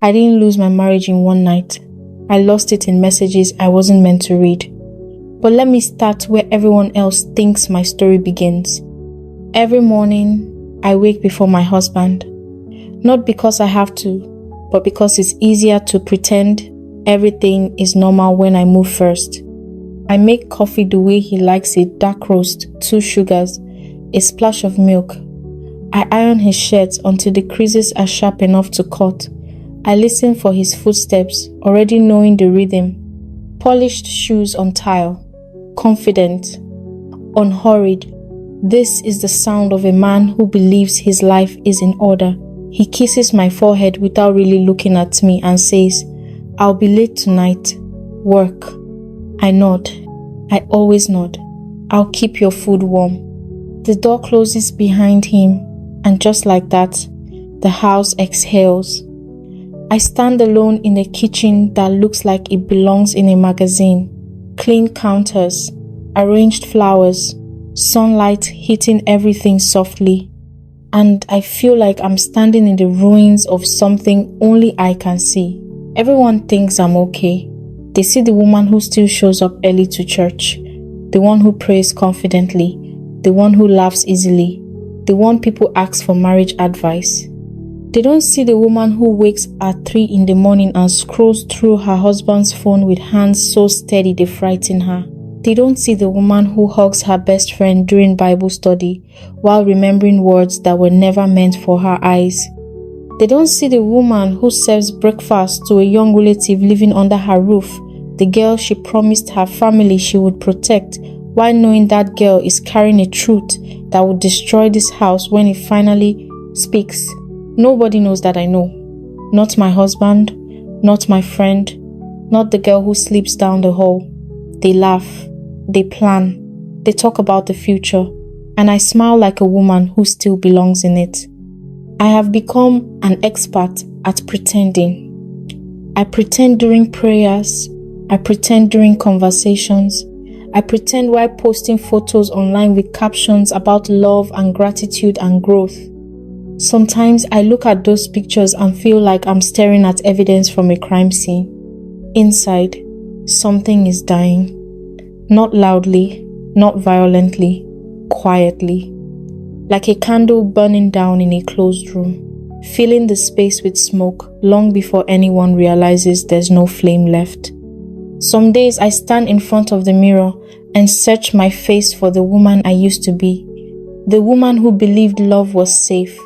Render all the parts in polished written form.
I didn't lose my marriage in one night. I lost it in messages I wasn't meant to read. But let me start where everyone else thinks my story begins. Every morning, I wake before my husband. Not because I have to, but because it's easier to pretend everything is normal when I move first. I make coffee the way he likes it, dark roast, 2 sugars, a splash of milk. I iron his shirts until the creases are sharp enough to cut. I listen for his footsteps, already knowing the rhythm. Polished shoes on tile. Confident. Unhurried. This is the sound of a man who believes his life is in order. He kisses my forehead without really looking at me and says, "I'll be late tonight. Work." I nod. I always nod. "I'll keep your food warm." The door closes behind him, and just like that, the house exhales. I stand alone in a kitchen that looks like it belongs in a magazine. Clean counters, arranged flowers, sunlight hitting everything softly. And I feel like I'm standing in the ruins of something only I can see. Everyone thinks I'm okay. They see the woman who still shows up early to church, the one who prays confidently, the one who laughs easily, the one people ask for marriage advice. They don't see the woman who wakes at 3 in the morning and scrolls through her husband's phone with hands so steady they frighten her. They don't see the woman who hugs her best friend during Bible study while remembering words that were never meant for her eyes. They don't see the woman who serves breakfast to a young relative living under her roof, the girl she promised her family she would protect, while knowing that girl is carrying a truth that would destroy this house when it finally speaks. Nobody knows that I know. Not my husband, not my friend, not the girl who sleeps down the hall. They laugh, they plan, they talk about the future, and I smile like a woman who still belongs in it. I have become an expert at pretending. I pretend during prayers, I pretend during conversations, I pretend while posting photos online with captions about love and gratitude and growth. Sometimes I look at those pictures and feel like I'm staring at evidence from a crime scene. Inside, something is dying. Not loudly, not violently, quietly. Like a candle burning down in a closed room, filling the space with smoke long before anyone realizes there's no flame left. Some days I stand in front of the mirror and search my face for the woman I used to be. The woman who believed love was safe.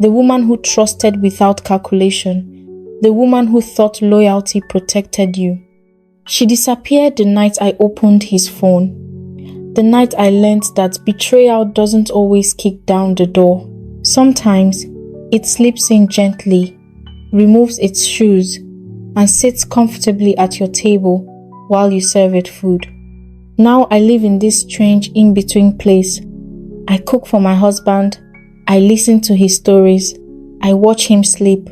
The woman who trusted without calculation. The woman who thought loyalty protected you. She disappeared the night I opened his phone. The night I learned that betrayal doesn't always kick down the door. Sometimes it slips in gently, removes its shoes, and sits comfortably at your table while you serve it food. Now I live in this strange in-between place. I cook for my husband. I listen to his stories. I watch him sleep.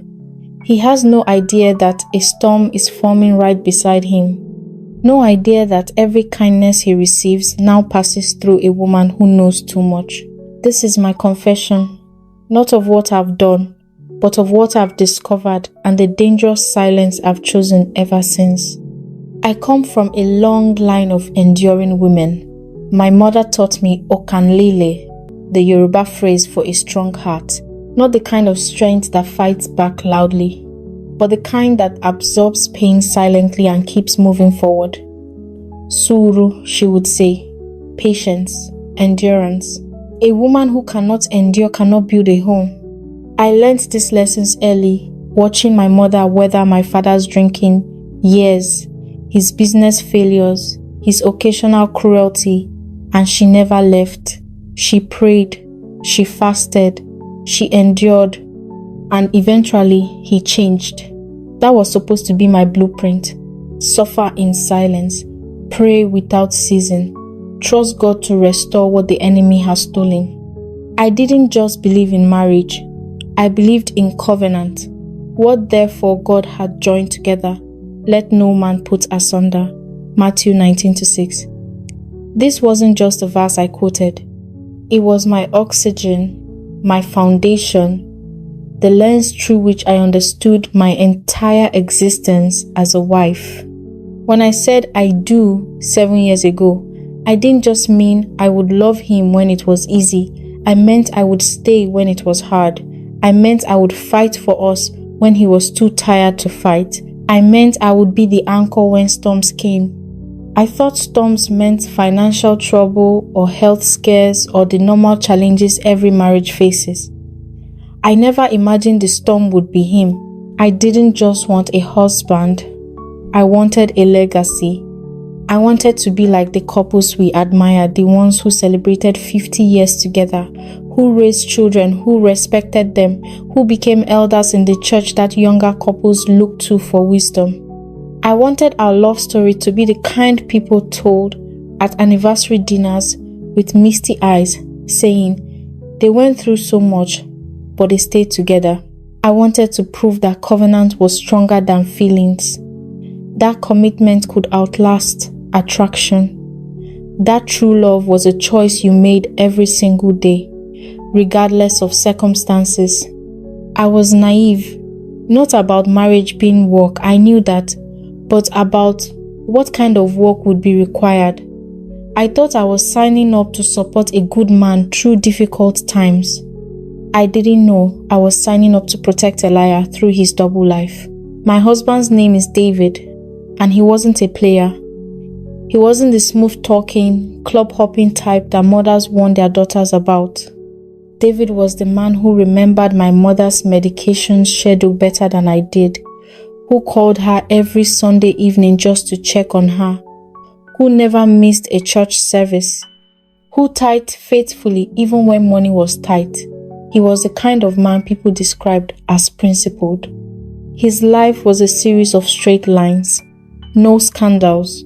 He has no idea that a storm is forming right beside him. No idea that every kindness he receives now passes through a woman who knows too much. This is my confession, not of what I've done, but of what I've discovered and the dangerous silence I've chosen ever since. I come from a long line of enduring women. My mother taught me Okanlele, the Yoruba phrase for a strong heart. Not the kind of strength that fights back loudly, but the kind that absorbs pain silently and keeps moving forward. Suru, she would say. Patience, endurance. A woman who cannot endure cannot build a home. I learned these lessons early, watching my mother weather my father's drinking years, his business failures, his occasional cruelty, and she never left. She prayed, she fasted, she endured, and eventually he changed. That was supposed to be my blueprint. Suffer in silence, pray without ceasing, trust God to restore what the enemy has stolen. I didn't just believe in marriage, I believed in covenant. What therefore God had joined together, let no man put asunder. Matthew 19:6. This wasn't just a verse I quoted. It was my oxygen, my foundation, the lens through which I understood my entire existence as a wife. When I said I do 7 years ago, I didn't just mean I would love him when it was easy. I meant I would stay when it was hard. I meant I would fight for us when he was too tired to fight. I meant I would be the anchor when storms came. I thought storms meant financial trouble or health scares or the normal challenges every marriage faces. I never imagined the storm would be him. I didn't just want a husband. I wanted a legacy. I wanted to be like the couples we admired, the ones who celebrated 50 years together, who raised children, who respected them, who became elders in the church that younger couples looked to for wisdom. I wanted our love story to be the kind people told at anniversary dinners with misty eyes, saying they went through so much, but they stayed together. I wanted to prove that covenant was stronger than feelings. That commitment could outlast attraction. That true love was a choice you made every single day, regardless of circumstances. I was naive, not about marriage being work, I knew that, but about what kind of work would be required. I thought I was signing up to support a good man through difficult times. I didn't know I was signing up to protect a liar through his double life. My husband's name is David, and he wasn't a player. He wasn't the smooth-talking, club-hopping type that mothers warn their daughters about. David was the man who remembered my mother's medication schedule better than I did, who called her every Sunday evening just to check on her, who never missed a church service, who tithed faithfully even when money was tight. He was the kind of man people described as principled. His life was a series of straight lines, no scandals,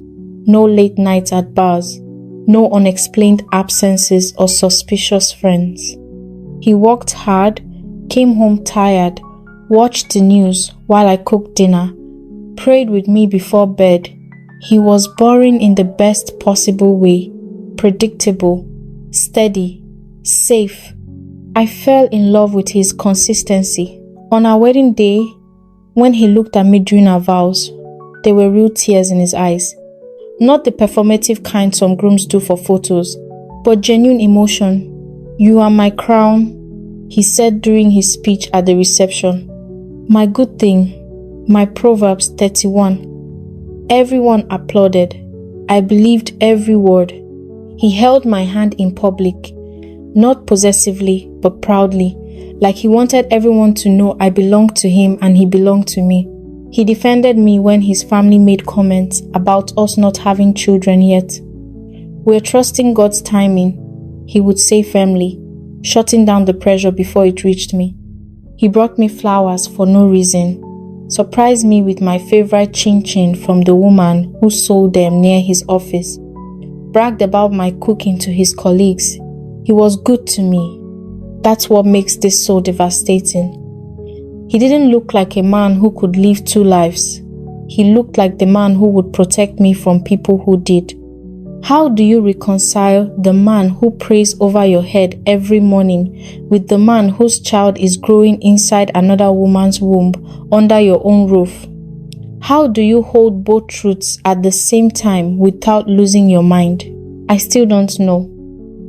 no late nights at bars, no unexplained absences or suspicious friends. He worked hard, came home tired, watched the news while I cooked dinner, prayed with me before bed. He was boring in the best possible way, predictable, steady, safe. I fell in love with his consistency. On our wedding day, when he looked at me during our vows, there were real tears in his eyes. Not the performative kind some grooms do for photos, but genuine emotion. "You are my crown," he said during his speech at the reception. "My good thing," my Proverbs 31. Everyone applauded. I believed every word. He held my hand in public, not possessively, but proudly, like he wanted everyone to know I belonged to him and he belonged to me. He defended me when his family made comments about us not having children yet. "We're trusting God's timing," he would say firmly, shutting down the pressure before it reached me. He brought me flowers for no reason, surprised me with my favorite chin-chin from the woman who sold them near his office, bragged about my cooking to his colleagues. He was good to me. That's what makes this so devastating. He didn't look like a man who could live two lives. He looked like the man who would protect me from people who did. How do you reconcile the man who prays over your head every morning with the man whose child is growing inside another woman's womb under your own roof? How do you hold both truths at the same time without losing your mind? I still don't know.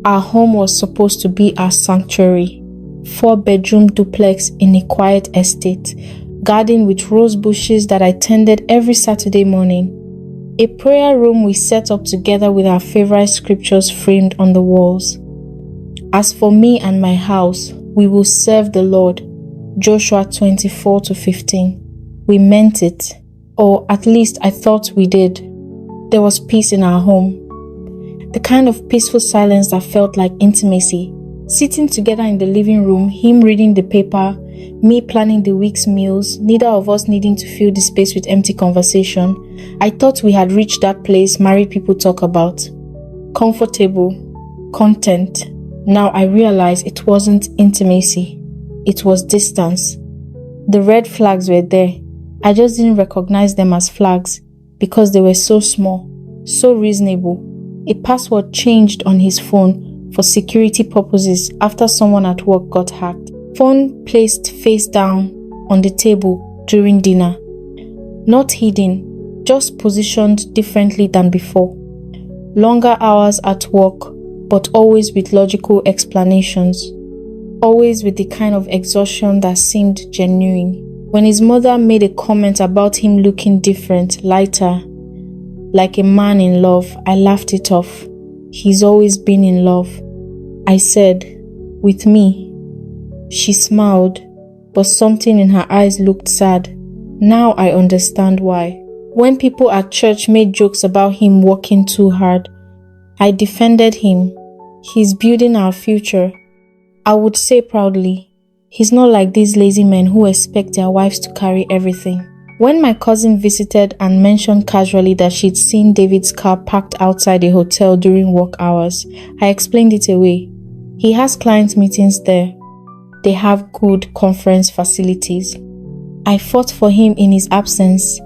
Our home was supposed to be our sanctuary. 4-bedroom duplex in a quiet estate, garden with rose bushes that I tended every Saturday morning. A prayer room we set up together with our favorite scriptures framed on the walls. As for me and my house, we will serve the Lord. Joshua 24-15. We meant it, or at least I thought we did. There was peace in our home. The kind of peaceful silence that felt like intimacy. Sitting together in the living room, him reading the paper, me planning the week's meals, neither of us needing to fill the space with empty conversation. I thought we had reached that place married people talk about. Comfortable, content. Now I realize it wasn't intimacy. It was distance. The red flags were there. I just didn't recognize them as flags because they were so small, so reasonable. A password changed on his phone for security purposes after someone at work got hacked. Phone placed face down on the table during dinner. Not hidden, just positioned differently than before. Longer hours at work, but always with logical explanations. Always with the kind of exhaustion that seemed genuine. When his mother made a comment about him looking different, lighter, like a man in love, I laughed it off. He's always been in love. I said, with me. She smiled, but something in her eyes looked sad. Now I understand why. When people at church made jokes about him working too hard, I defended him. He's building our future. I would say proudly, he's not like these lazy men who expect their wives to carry everything. When my cousin visited and mentioned casually that she'd seen David's car parked outside a hotel during work hours, I explained it away. He has client meetings there. They have good conference facilities. I fought for him in his absence.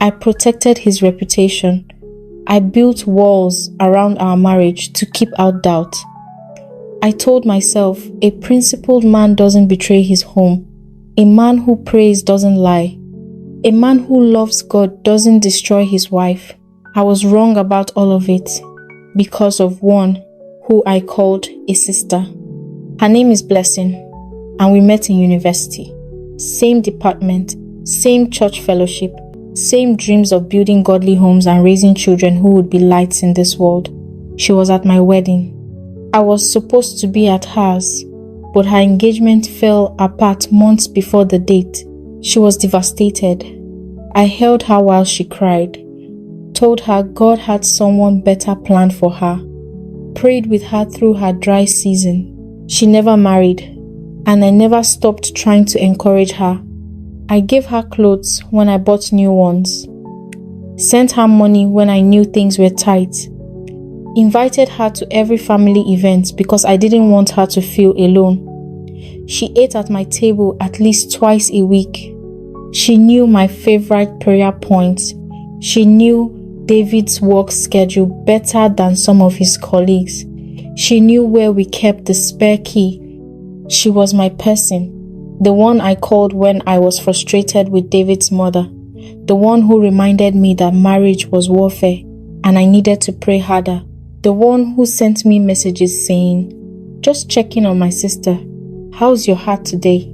I protected his reputation. I built walls around our marriage to keep out doubt. I told myself, a principled man doesn't betray his home. A man who prays doesn't lie. A man who loves God doesn't destroy his wife. I was wrong about all of it because of one who I called a sister. Her name is Blessing. And we met in university. Same department, same church fellowship, same dreams of building godly homes and raising children who would be lights in this world. She was at my wedding. I was supposed to be at hers, but her engagement fell apart months before the date. She was devastated. I held her while she cried, told her God had someone better planned for her, prayed with her through her dry season. She never married, and I never stopped trying to encourage her. I gave her clothes when I bought new ones, sent her money when I knew things were tight, invited her to every family event because I didn't want her to feel alone. She ate at my table at least twice a week. She knew my favorite prayer points. She knew David's work schedule better than some of his colleagues. She knew where we kept the spare key. She was my person. The one I called when I was frustrated with David's mother. The one who reminded me that marriage was warfare and I needed to pray harder. The one who sent me messages saying, just checking on my sister. How's your heart today?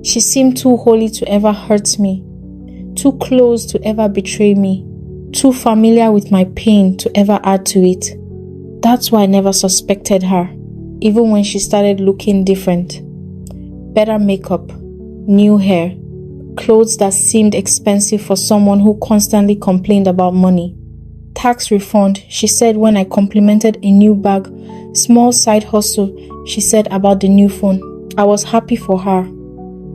She seemed too holy to ever hurt me, too close to ever betray me, too familiar with my pain to ever add to it. That's why I never suspected her, even when she started looking different. Better makeup, new hair, clothes that seemed expensive for someone who constantly complained about money. Tax refund, she said when I complimented a new bag. Small side hustle, she said about the new phone. I was happy for her.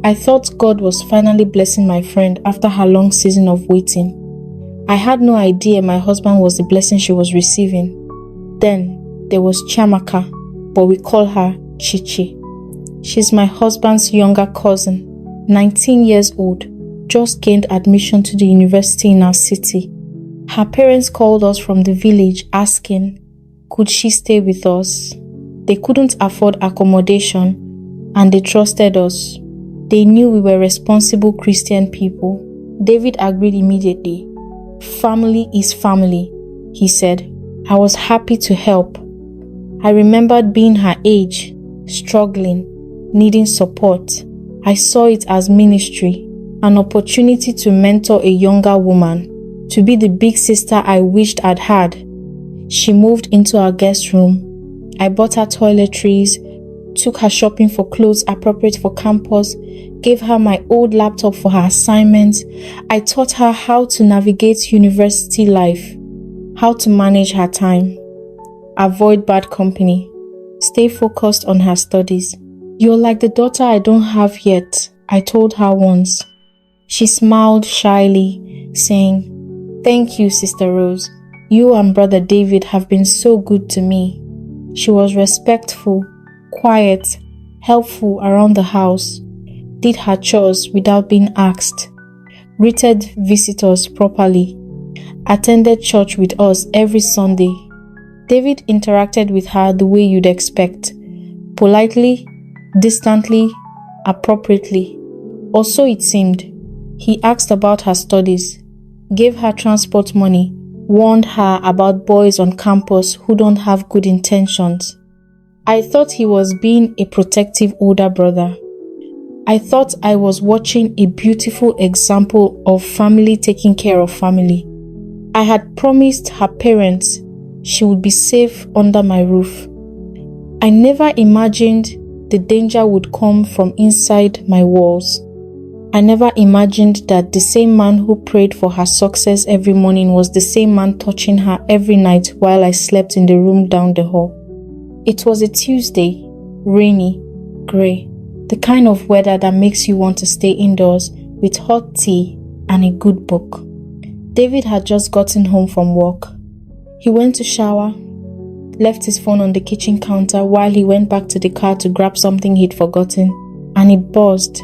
I thought God was finally blessing my friend after her long season of waiting. I had no idea my husband was the blessing she was receiving. Then there was Chiamaka, but we call her Chichi. She's my husband's younger cousin, 19 years old, just gained admission to the university in our city. Her parents called us from the village asking, could she stay with us? They couldn't afford accommodation and they trusted us. They knew we were responsible Christian people. David agreed immediately. Family is family, he said. I was happy to help. I remembered being her age, struggling, needing support. I saw it as ministry, an opportunity to mentor a younger woman, to be the big sister I wished I'd had. She moved into our guest room. I bought her toiletries, took her shopping for clothes appropriate for campus, gave her my old laptop for her assignments. I taught her how to navigate university life, how to manage her time, avoid bad company, stay focused on her studies. You're like the daughter I don't have yet, I told her once. She smiled shyly, saying, thank you, Sister Rose. You and Brother David have been so good to me. She was respectful, quiet, helpful around the house, did her chores without being asked, greeted visitors properly, attended church with us every Sunday. David interacted with her the way you'd expect, politely, distantly, appropriately, or so it seemed. He asked about her studies, gave her transport money, warned her about boys on campus who don't have good intentions. I thought he was being a protective older brother. I thought I was watching a beautiful example of family taking care of family. I had promised her parents she would be safe under my roof. I never imagined the danger would come from inside my walls. I never imagined that the same man who prayed for her success every morning was the same man touching her every night while I slept in the room down the hall. It was a Tuesday, rainy, grey, the kind of weather that makes you want to stay indoors with hot tea and a good book. David had just gotten home from work. He went to shower, left his phone on the kitchen counter while he went back to the car to grab something he'd forgotten, and it buzzed.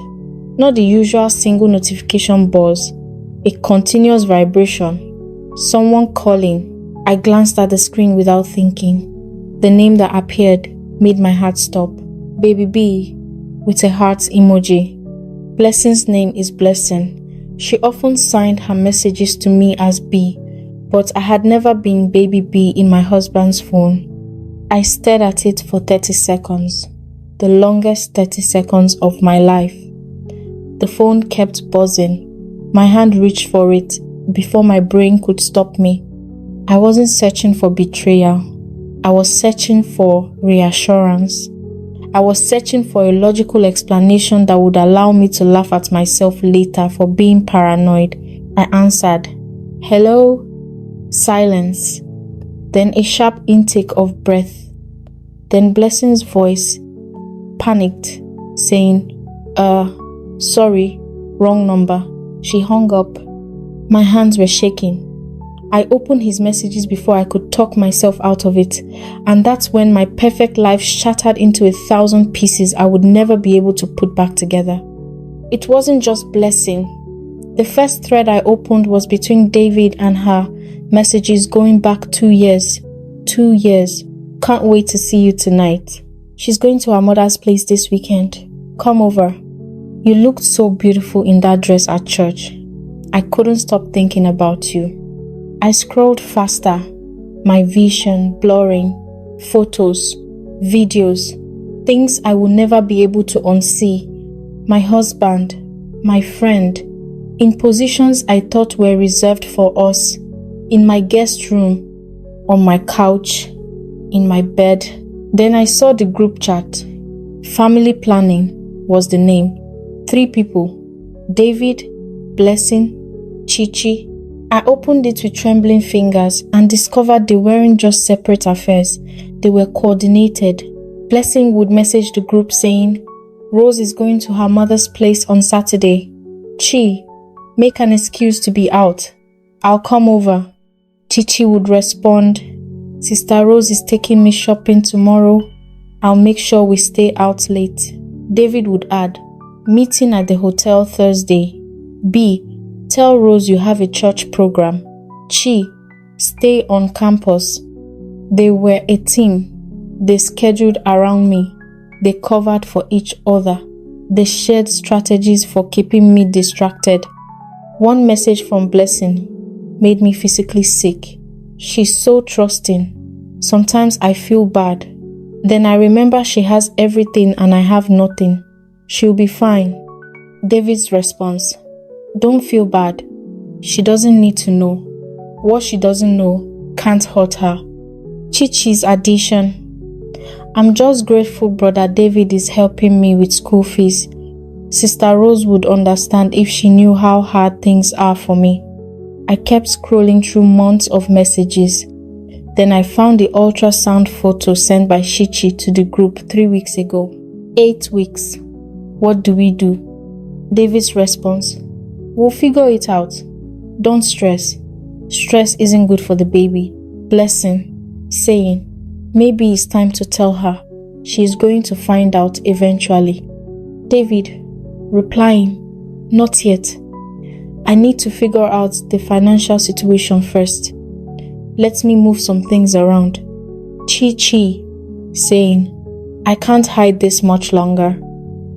Not the usual single notification buzz, a continuous vibration. Someone calling. I glanced at the screen without thinking. The name that appeared made my heart stop. Baby B, with a heart emoji. Blessing's name is Blessing. She often signed her messages to me as B, but I had never been Baby B in my husband's phone. I stared at it for 30 seconds, the longest 30 seconds of my life. The phone kept buzzing. My hand reached for it before my brain could stop me. I wasn't searching for betrayal. I was searching for reassurance. I was searching for a logical explanation that would allow me to laugh at myself later for being paranoid. I answered, "Hello?" Silence. Then a sharp intake of breath. Then Blessing's voice, panicked, saying, sorry, wrong number." She hung up. My hands were shaking. I opened his messages before I could talk myself out of it, and that's when my perfect life shattered into 1,000 pieces I would never be able to put back together. It wasn't just Blessing. The first thread I opened was between David and her, messages going back 2 years. 2 years. "Can't wait to see you tonight. She's going to her mother's place this weekend. Come over. You looked so beautiful in that dress at church. I couldn't stop thinking about you." I scrolled faster, my vision blurring, photos, videos, things I will never be able to unsee. My husband, my friend, in positions I thought were reserved for us, in my guest room, on my couch, in my bed. Then I saw the group chat. Family planning was the name. 3 people, David, Blessing, Chichi. I opened it with trembling fingers and discovered they weren't just separate affairs, they were coordinated. Blessing would message the group saying, "Rose is going to her mother's place on Saturday. Chi, make an excuse to be out. I'll come over." Chichi would respond, "Sister Rose is taking me shopping tomorrow. I'll make sure we stay out late." David would add, "Meeting at the hotel Thursday. B, tell Rose you have a church program. Chi, stay on campus." They were a team. They scheduled around me. They covered for each other. They shared strategies for keeping me distracted. One message from Blessing made me physically sick. She's so trusting. Sometimes I feel bad. Then I remember she has everything and I have nothing. She'll be fine. David's response, "Don't feel bad. She doesn't need to know. What she doesn't know can't hurt her." Chichi's addition, "I'm just grateful Brother David is helping me with school fees. Sister Rose would understand if she knew how hard things are for me." I kept scrolling through months of messages. Then I found the ultrasound photo sent by Chichi to the group 3 weeks ago. 8 weeks. What do we do? David's response, "We'll figure it out. Don't stress. Stress isn't good for the baby." Blessing, saying, "Maybe it's time to tell her. She's going to find out eventually." David, replying, "Not yet. I need to figure out the financial situation first. Let me move some things around." Chi, saying, "I can't hide this much longer.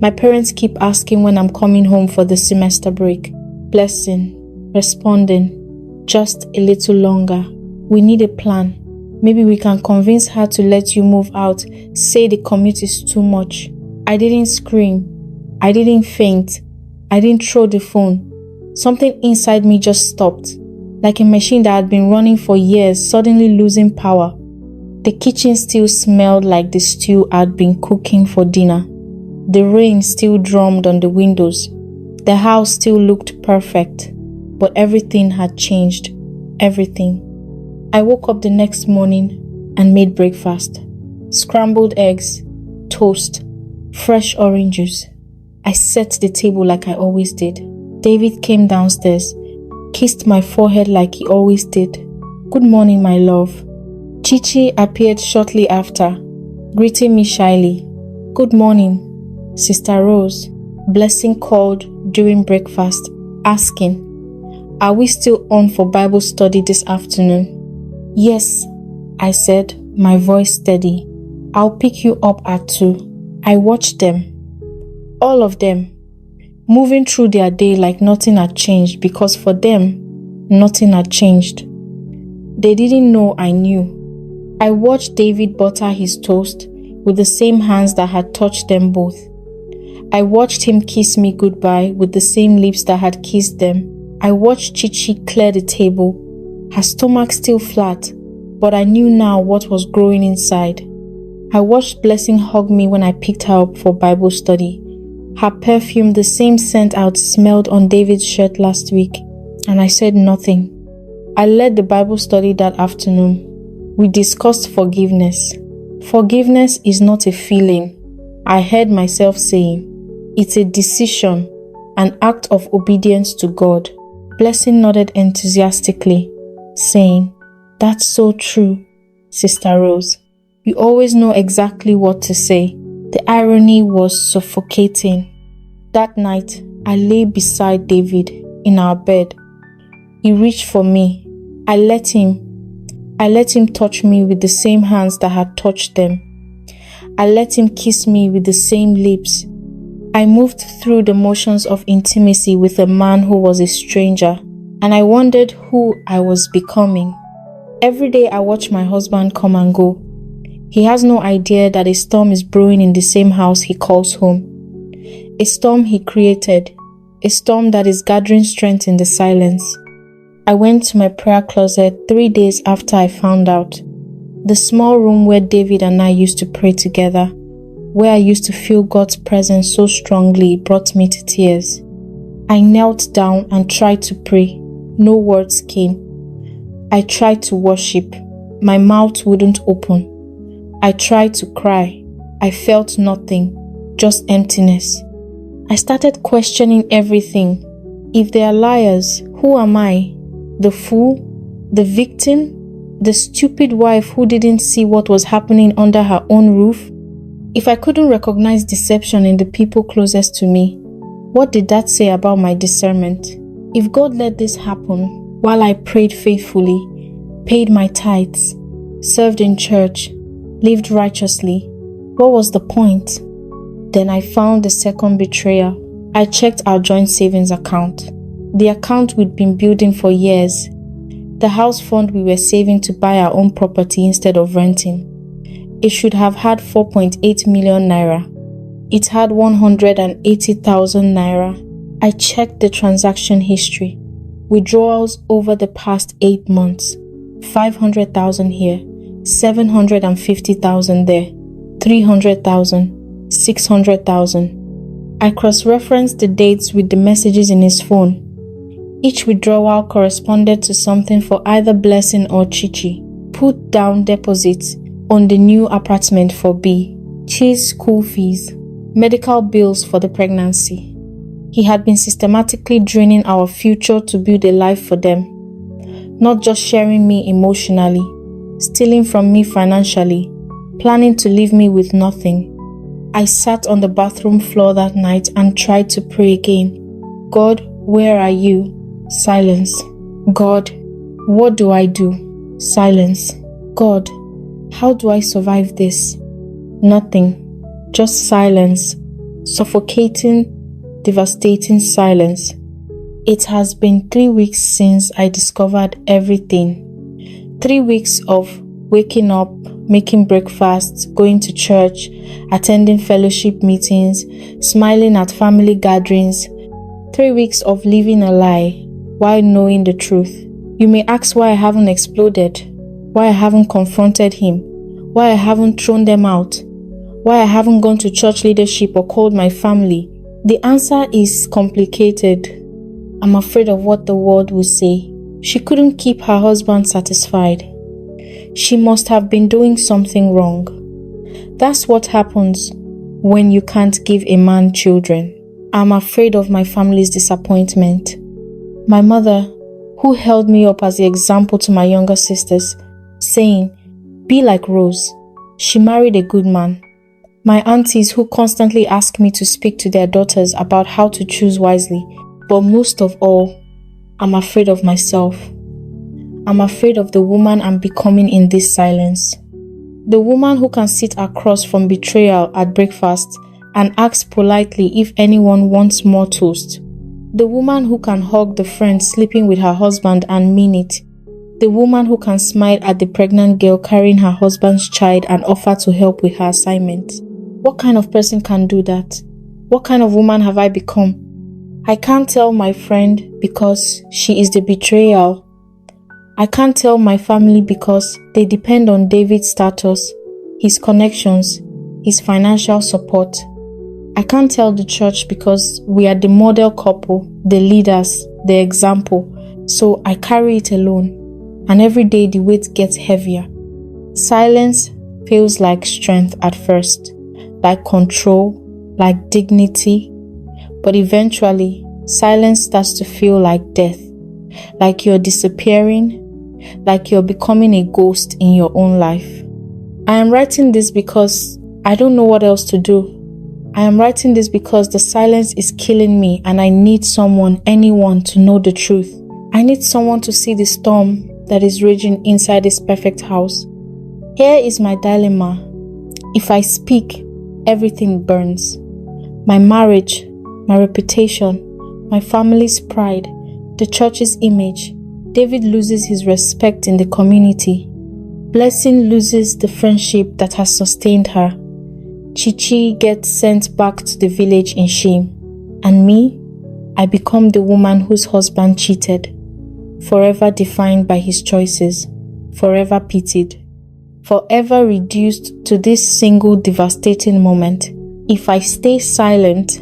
My parents keep asking when I'm coming home for the semester break. Blessing, responding, just a little longer. We need a plan. Maybe we can convince her to let you move out, say the commute is too much. I didn't scream. I didn't faint. I didn't throw the phone. Something inside me just stopped, like a machine that had been running for years, suddenly losing power. The kitchen still smelled like the stew I'd been cooking for dinner. The rain still drummed on the windows. The house still looked perfect, but everything had changed. Everything. I woke up the next morning and made breakfast. Scrambled eggs, toast, fresh orange juice. I set the table like I always did. David came downstairs, kissed my forehead like he always did. Good morning, my love. Chichi appeared shortly after, greeting me shyly. Good morning, Sister Rose. Blessing called during breakfast, asking, are we still on for Bible study this afternoon? Yes, I said, my voice steady. I'll pick you up at 2. I watched them. All of them. Moving through their day like nothing had changed, because for them, nothing had changed. They didn't know I knew. I watched David butter his toast with the same hands that had touched them both. I watched him kiss me goodbye with the same lips that had kissed them. I watched Chichi clear the table, her stomach still flat, but I knew now what was growing inside. I watched Blessing hug me when I picked her up for Bible study. Her perfume, the same scent I'd smelled on David's shirt last week, and I said nothing. I led the Bible study that afternoon. We discussed forgiveness. Forgiveness is not a feeling, I heard myself saying. It's a decision, an act of obedience to God. Blessing nodded enthusiastically, saying, that's so true, Sister Rose. You always know exactly what to say. The irony was suffocating. That night, I lay beside David in our bed. He reached for me. I let him touch me with the same hands that had touched them. I let him kiss me with the same lips. I moved through the motions of intimacy with a man who was a stranger, and I wondered who I was becoming. Every day I watch my husband come and go. He has no idea that a storm is brewing in the same house he calls home. A storm he created, a storm that is gathering strength in the silence. I went to my prayer closet 3 days after I found out. The small room where David and I used to pray together, where I used to feel God's presence so strongly, brought me to tears. I knelt down and tried to pray. No words came. I tried to worship. My mouth wouldn't open. I tried to cry. I felt nothing, just emptiness. I started questioning everything. If they are liars, who am I? The fool? The victim? The stupid wife who didn't see what was happening under her own roof? If I couldn't recognize deception in the people closest to me, what did that say about my discernment? If God let this happen while I prayed faithfully, paid my tithes, served in church, lived righteously, what was the point? Then I found the second betrayal. I checked our joint savings account, the account we'd been building for years, the house fund we were saving to buy our own property instead of renting. It should have had 4.8 million naira. It had 180,000 naira. I checked the transaction history. Withdrawals over the past 8 months. 500,000 here, 750,000 there, 300,000, 600,000. I cross-referenced the dates with the messages in his phone. Each withdrawal corresponded to something for either Blessing or Chichi. Put down deposits on the new apartment for B, Chi's school fees, medical bills for the pregnancy. He had been systematically draining our future to build a life for them, not just sharing me emotionally, stealing from me financially, planning to leave me with nothing. I sat on the bathroom floor that night and tried to pray again. God, where are you? Silence. God, what do I do? Silence. God, how do I survive this? Nothing. Just silence. suffocating, devastating silence. It has been 3 weeks since I discovered everything. 3 weeks of waking up, making breakfast, going to church, attending fellowship meetings, smiling at family gatherings. 3 weeks of living a lie while knowing the truth. You may ask why I haven't exploded, why I haven't confronted him, why I haven't thrown them out, why I haven't gone to church leadership or called my family. The answer is complicated. I'm afraid of what the world will say. She couldn't keep her husband satisfied. She must have been doing something wrong. That's what happens when you can't give a man children. I'm afraid of my family's disappointment. My mother, who held me up as the example to my younger sisters, saying, "Be like Rose. She married a good man." My aunties, who constantly ask me to speak to their daughters about how to choose wisely. But most of all, I'm afraid of myself. I'm afraid of the woman I'm becoming in this silence. The woman who can sit across from betrayal at breakfast and ask politely if anyone wants more toast. The woman who can hug the friend sleeping with her husband and mean it. The woman who can smile at the pregnant girl carrying her husband's child and offer to help with her assignment. What kind of person can do that? What kind of woman have I become? I can't tell my friend because she is the betrayal. I can't tell my family because they depend on David's status, his connections, his financial support. I can't tell the church because we are the model couple, the leaders, the example, so I carry it alone, and every day the weight gets heavier. Silence feels like strength at first, like control, like dignity, but eventually silence starts to feel like death, like you're disappearing, like you're becoming a ghost in your own life. I am writing this because I don't know what else to do. I am writing this because the silence is killing me and I need someone, anyone, to know the truth. I need someone to see the storm that is raging inside this perfect house. Here is my dilemma. If I speak, everything burns. My marriage, my reputation, my family's pride, the church's image. David loses his respect in the community. Blessing loses the friendship that has sustained her. Chichi gets sent back to the village in shame. And me, I become the woman whose husband cheated, forever defined by his choices, forever pitied, forever reduced to this single devastating moment. If I stay silent,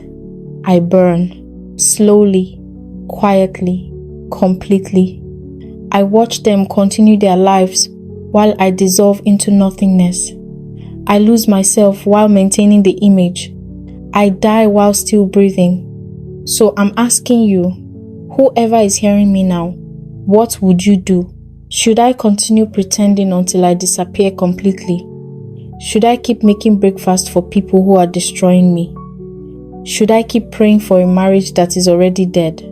I burn, slowly, quietly, completely. I watch them continue their lives while I dissolve into nothingness. I lose myself while maintaining the image. I die while still breathing. So I'm asking you, whoever is hearing me now, what would you do? Should I continue pretending until I disappear completely? Should I keep making breakfast for people who are destroying me? Should I keep praying for a marriage that is already dead?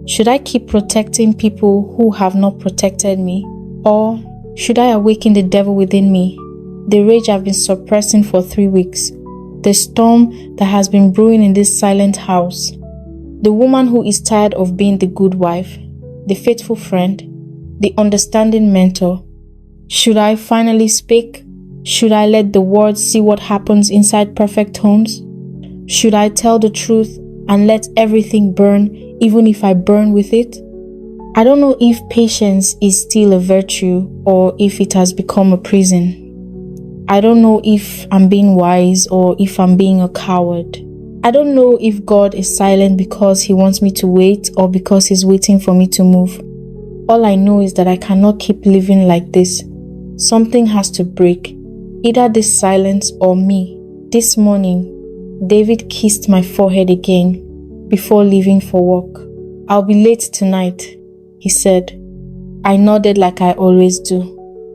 Should I keep protecting people who have not protected me? Or should I awaken the devil within me, the rage I've been suppressing for 3 weeks, the storm that has been brewing in this silent house, the woman who is tired of being the good wife, the faithful friend, the understanding mentor? Should I finally speak? Should I let the world see what happens inside perfect homes? Should I tell the truth and let everything burn, even if I burn with it? I don't know if patience is still a virtue or if it has become a prison. I don't know if I'm being wise or if I'm being a coward. I don't know if God is silent because He wants me to wait or because He's waiting for me to move. All I know is that I cannot keep living like this. Something has to break. Either this silence or me. This morning, David kissed my forehead again before leaving for work. "I'll be late tonight," he said. I nodded like I always do.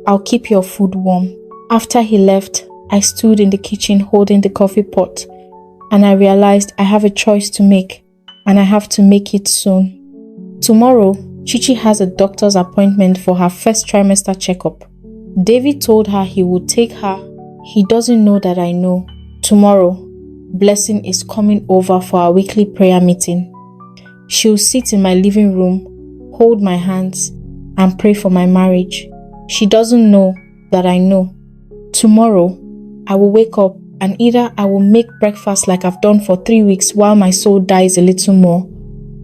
"I'll keep your food warm." After he left, I stood in the kitchen holding the coffee pot, and I realized I have a choice to make, and I have to make it soon. Tomorrow, Chichi has a doctor's appointment for her first trimester checkup. David told her he would take her. He doesn't know that I know. Tomorrow, Blessing is coming over for our weekly prayer meeting. She'll sit in my living room, hold my hands, and pray for my marriage. She doesn't know that I know. Tomorrow, I will wake up and either I will make breakfast like I've done for 3 weeks while my soul dies a little more,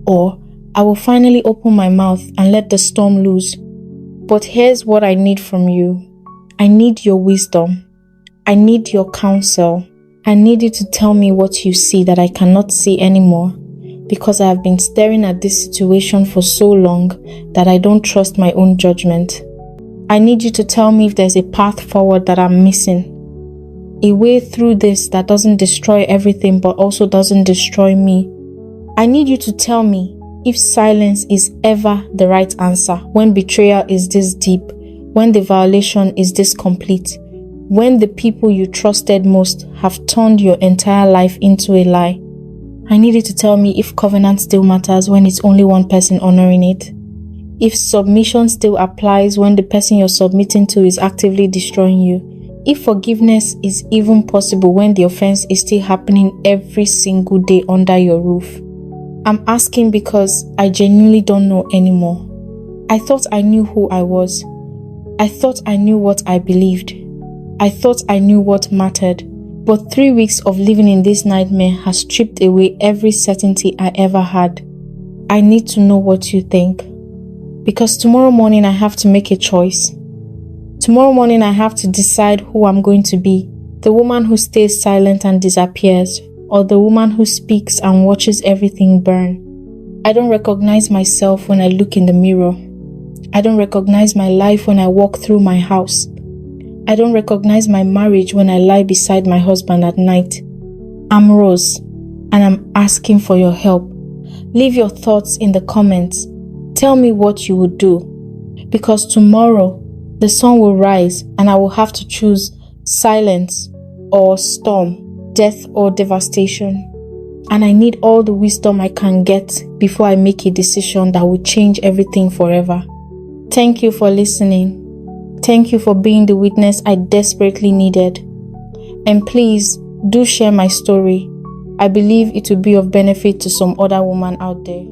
or I will finally open my mouth and let the storm loose. But here's what I need from you. I need your wisdom. I need your counsel. I need you to tell me what you see that I cannot see anymore, because I have been staring at this situation for so long that I don't trust my own judgment. I need you to tell me if there's a path forward that I'm missing, a way through this that doesn't destroy everything but also doesn't destroy me. I need you to tell me if silence is ever the right answer, when betrayal is this deep, when the violation is this complete, when the people you trusted most have turned your entire life into a lie. I need you to tell me if covenant still matters when it's only one person honoring it, if submission still applies when the person you're submitting to is actively destroying you, if forgiveness is even possible when the offense is still happening every single day under your roof. I'm asking because I genuinely don't know anymore. I thought I knew who I was. I thought I knew what I believed. I thought I knew what mattered. But 3 weeks of living in this nightmare has stripped away every certainty I ever had. I need to know what you think. Because tomorrow morning I have to make a choice. Tomorrow morning I have to decide who I'm going to be. The woman who stays silent and disappears, or the woman who speaks and watches everything burn. I don't recognize myself when I look in the mirror. I don't recognize my life when I walk through my house. I don't recognize my marriage when I lie beside my husband at night. I'm Rose, and I'm asking for your help. Leave your thoughts in the comments. Tell me what you would do. Because tomorrow, the sun will rise and I will have to choose silence or storm, death or devastation. And I need all the wisdom I can get before I make a decision that will change everything forever. Thank you for listening. Thank you for being the witness I desperately needed. And please, do share my story. I believe it will be of benefit to some other woman out there.